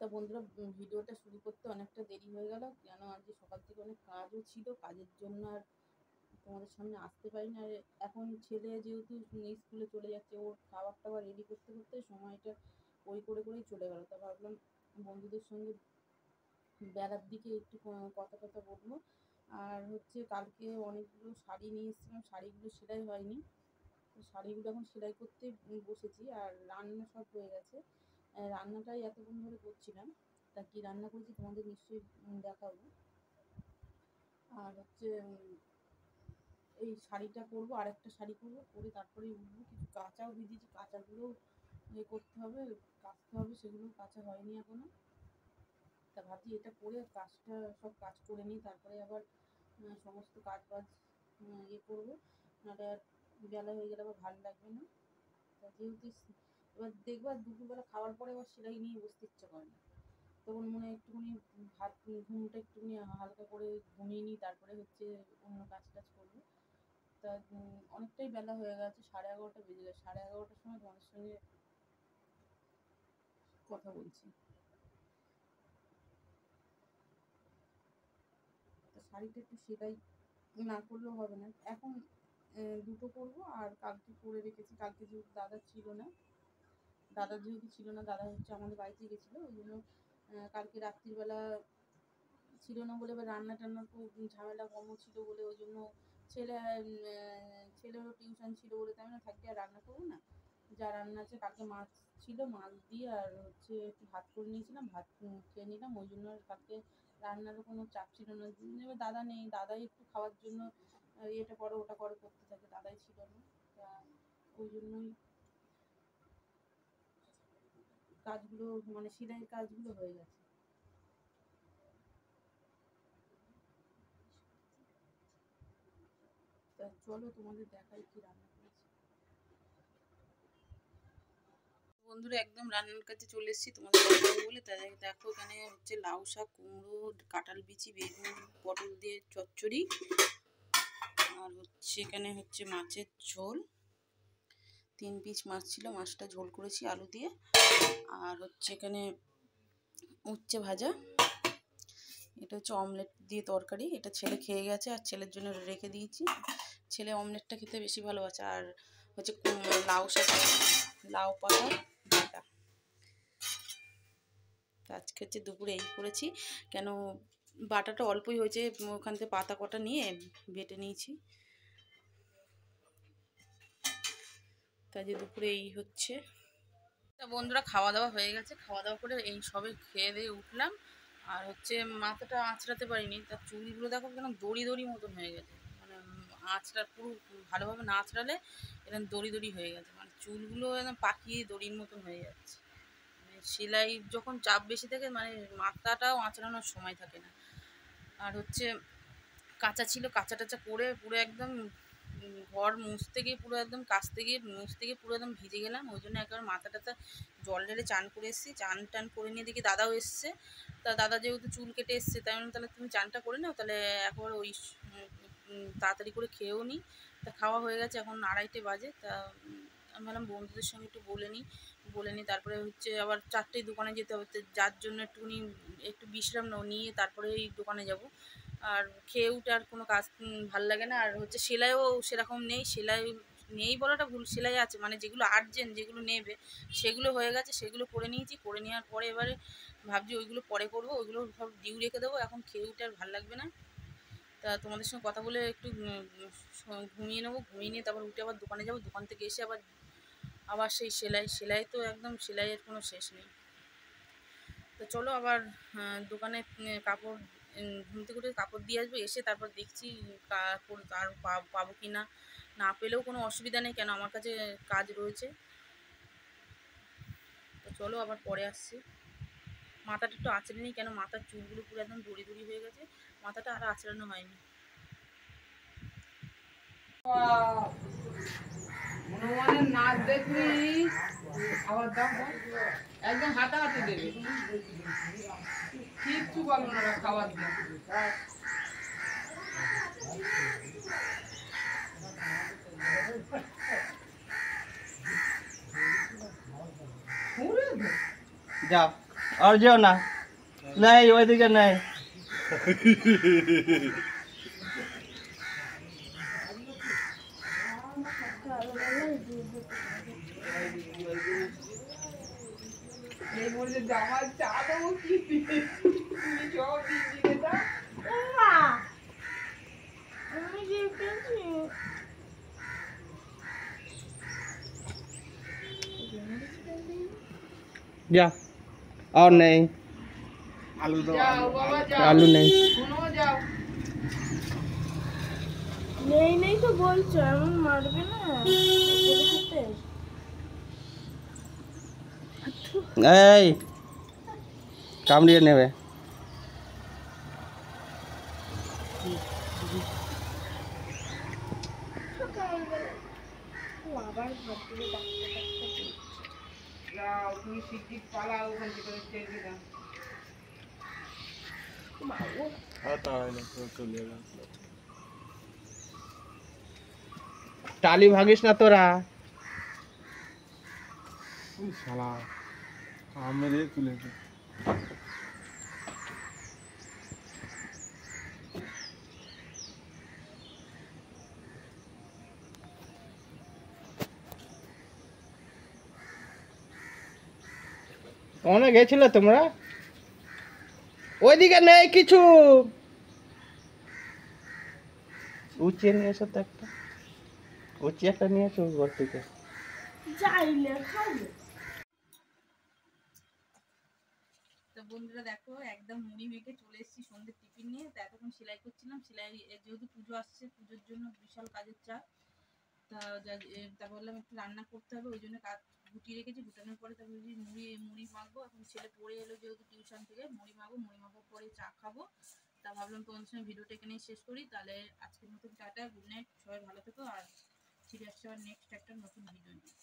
তা বন্ধুরা ভিডিওটা শুরু করতে অনেকটা দেরি হয়ে গেল, কেন আজকে সকাল থেকে অনেক কাজও ছিল, কাজের জন্য আর তোমাদের সামনে আসতে পারি না। আর এখন ছেলে যেহেতু স্কুলে চলে যাচ্ছে, ওর খাবার টাবার রেডি করতে করতে সময়টা ওই করে করেই চলে গেল। তা ভাবলাম বন্ধুদের সঙ্গে বেলার দিকে একটু কথা কথা বলবো। আর হচ্ছে কালকে অনেকগুলো শাড়ি নিয়ে এসেছিলাম, শাড়িগুলো সেলাই হয়নি, শাড়িগুলো এখন সেলাই করতে বসেছি। আর রান্না সব হয়ে গেছে, রান্নাটাই এতক্ষণ ধরে করছিলাম। তা কী রান্না করেছি তোমাদের নিশ্চয়ই দেখাবো। আর হচ্ছে এই শাড়িটা করবো, আর একটা শাড়ি করবো, করে তারপরে উঠবো। কিছু কাঁচাও ভিজিয়েছি, কাঁচাগুলোও করতে হবে, কাচতে হবে, সেগুলো কাঁচা হয়নি এখনো। তা ভাবছি এটা করে কাজটা সব কাজ করে নিই, তারপরে আবার সমস্ত কাজ বাজ করবো, নাহলে আর বেলা হয়ে গেলে আবার ভালো লাগবে না। তা যেহেতু এবার দেখবো দুপুরবেলা খাওয়ার পরে আবার সেলাই নিয়ে বসতে ইচ্ছা করে না, তখন মনে হয় একটুখানি ভাত ঘুমটা একটুখানি হালকা করে ঘুমিয়ে নিই, তারপরে হচ্ছে অন্য কাজ টাজ করবো। তা অনেকটাই বেলা হয়ে গেছে, 11:30 বেজে গেছে। 11:30টার সময় তোমাদের সঙ্গে কথা বলছি। তা শাড়িটা একটু সেলাই না করলেও হবে না, এখন দুটো করবো। আর কালকে করে রেখেছি, কালকে যেহেতু দাদা ছিল না, দাদা হচ্ছে আমাদের বাড়িতে গেছিলো, ওই জন্য কালকে রাত্রিবেলা ছিল না বলে, এবার রান্না টান্নার খুব ঝামেলা কমও ছিল বলে, ওই জন্য ছেলেরও টিউশন ছিল বলে তাই না থাকতে আর রান্না করবো না, যা রান্না আছে। কালকে মাছ ছিল, মাছ দিয়ে আর হচ্ছে একটু ভাত করে নিয়েছিলাম, ভাত খেয়ে নিলাম, ওই জন্য আর কালকে রান্নারও কোনো চাপ ছিল না। এবার দাদা নেই, দাদাই একটু খাওয়ার জন্য এটা করো ওটা করো করতে থাকে, দাদাই ছিল না। তা ওই জন্যই কাজগুলো মানে সেলাইয়ের কাজগুলো হয়ে গেছে। তা চলো তোমাদের দেখাই কি রান্না করেছি। বন্ধুরা একদম রান্নার কাছে চলে এসেছি তোমাদের দেখাবো বলে। তাদের দেখো এখানে হচ্ছে লাউ শাক, কুমড়ো, কাঁঠাল বিচি, বেগুন, পটল দিয়ে চচ্চড়ি, আর হচ্ছে এখানে হচ্ছে মাছের ঝোল, 3 পিস মাছ ছিল, মাছটা ঝোল করেছি আলু দিয়ে। আর হচ্ছে এখানে উচ্ছে ভাজা, এটা হচ্ছে অমলেট দিয়ে তরকারি, এটা ছেলে খেয়ে গেছে আর ছেলের জন্য রেখে দিয়েছি, ছেলে অমলেটটা খেতে বেশি ভালোবাসে। আর হচ্ছে লাউ শাক, লাউ পাতা বাটা। আজকে হচ্ছে দুপুরে এই করেছি, কেন বাটাটা অল্পই হয়েছে, ওখান থেকে পাতা কটা নিয়ে বেটে নিয়েছি। তাই যে দুপুরে এই হচ্ছে। তা বন্ধুরা খাওয়া দাওয়া হয়ে গেছে, খাওয়া দাওয়া করে এই সবে খেয়ে দিয়ে উঠলাম। আর হচ্ছে মাথাটা আঁচড়াতে পারিনি, তার চুলগুলো দেখো কেন দড়ি দড়ি মতন হয়ে গেছে, মানে আঁচড়া পুরো ভালোভাবে না আঁচড়ালে এরকম দড়ি দড়ি হয়ে গেছে, মানে চুলগুলো একদম পাকিয়ে দড়ির মতন হয়ে যাচ্ছে। মানে সেলাই যখন চাপ বেশি থাকে, মানে মাথাটাও আঁচড়ানোর সময় থাকে না। আর হচ্ছে কাঁচা ছিল, কাঁচা টাচা করে পুরো একদম ঘর মুছতে গিয়ে পুরো একদম মুছতে গিয়ে পুরো একদম ভিজে গেলাম। ওই জন্য একবার মাথা টাথা জল ঢেলে চান করে এসেছি, চান টান করে নিয়ে দেখি দাদাও এসছে। তা দাদা যেহেতু চুল কেটে এসছে, তাই বললাম তাহলে তুমি চানটা করে নাও, তাহলে একবার ওই তাড়াতাড়ি করে খেয়েও নিই। তা খাওয়া হয়ে গেছে, এখন 2:30 বাজে। তা আমি ভাবলাম বন্ধুদের সঙ্গে একটু বলে নিই তারপরে হচ্ছে আবার 4টেয় দোকানে যেতে হবে, তো যার জন্য একটু বিশ্রাম নিয়ে তারপরে এই দোকানে যাব। আর খেয়ে উঠে আর কোনো কাজ ভাল লাগে না। আর হচ্ছে সেলাইও সেরকম নেই, সেলাই নেই বলাটা ভুল, সেলাই আছে, মানে যেগুলো আর্জেন্ট যেগুলো নেবে সেগুলো হয়ে গেছে, সেগুলো করে নিয়েছি। করে নেওয়ার পরে এবারে ভাবছি ওইগুলো পরে করবো, ওইগুলো সব ডিউ রেখে দেবো, এখন খেয়ে উঠে আর ভাল লাগবে না। তা তোমাদের সঙ্গে কথা বলে একটু ঘুমিয়ে নেবো, ঘুমিয়ে নিয়ে তারপর উঠে আবার দোকানে যাবো, দোকান থেকে এসে আবার আবার সেই সেলাই তো একদম সেলাইয়ের কোনো শেষ নেই। তো চলো আবার দোকানে কাপড় ঘুম থেকে উঠে কাপড় দিয়ে আসবো, এসে তারপর দেখছি কাপড় আর পাবো কি না, না পেলেও কোনো অসুবিধা নেই, কেন আমার কাছে কাজ রয়েছে। তো চলো আবার পরে আসছি। মাথাটা একটু আঁচড়ে নিই, কেন মাথার চুলগুলো পুরো একদম দড়ি দড়ি হয়ে গেছে, মাথাটা আর আঁচড়ানো হয়নি। হনুমানের নাচ দেখবি, আবার দাও একদম হাতাহাতি দেবে, কিচ্ছু বলবো না, খাবার দিয়ে যাও। আর যেও না, নেই ওইদিকে নেই। এই বলছে জামার চা দেবো কি তুমি সব দিয়ে দাও। जा और नहीं, যাও বাবা যাও, आलू नहीं। শুনো যাও। নেই নেই তো বলছো, এমন মারবে না এই কামড়িয়ে নেবে। যাও তুমি শিগগির পালাও ওখান থেকে ছেড়ে দাও। टाली भागिस ना तोरा। শালা মেরে তুলেছে। ওখানে গেছিলে তোমরা? ওইদিকে নেই কিছু, উঁচিয়ে নিয়ে এসো তো একটা, উঁচিয়ে একটা নিয়ে এসো ঘর থেকে। তো বন্ধুরা দেখো একদম মুড়ি মেখে চলে এসেছি সন্ধ্যের টিফিন নিয়ে। তো এতক্ষণ সেলাই করছিলাম, সেলাই যেহেতু পুজো আসছে, পুজোর জন্য বিশাল কাজের চাপ। তা বললাম একটু রান্না করতে হবে, ওই জন্য কাজ গুটিয়ে রেখেছি। গুটানোর পরে তারপরে মুড়ি মাখবো। এখন ছেলে পড়ে এলো যেহেতু টিউশন থেকে, মুড়ি মাখার পরে চা খাবো। তা ভাবলাম তোমাদের সঙ্গে ভিডিওটা এখানেই শেষ করি। তাহলে আজকের মতন টাটা, গুড নাইট, সবাই ভালো থেকো। আর ফিরে আসছে আবার নেক্সট একটা নতুন ভিডিও নিয়ে।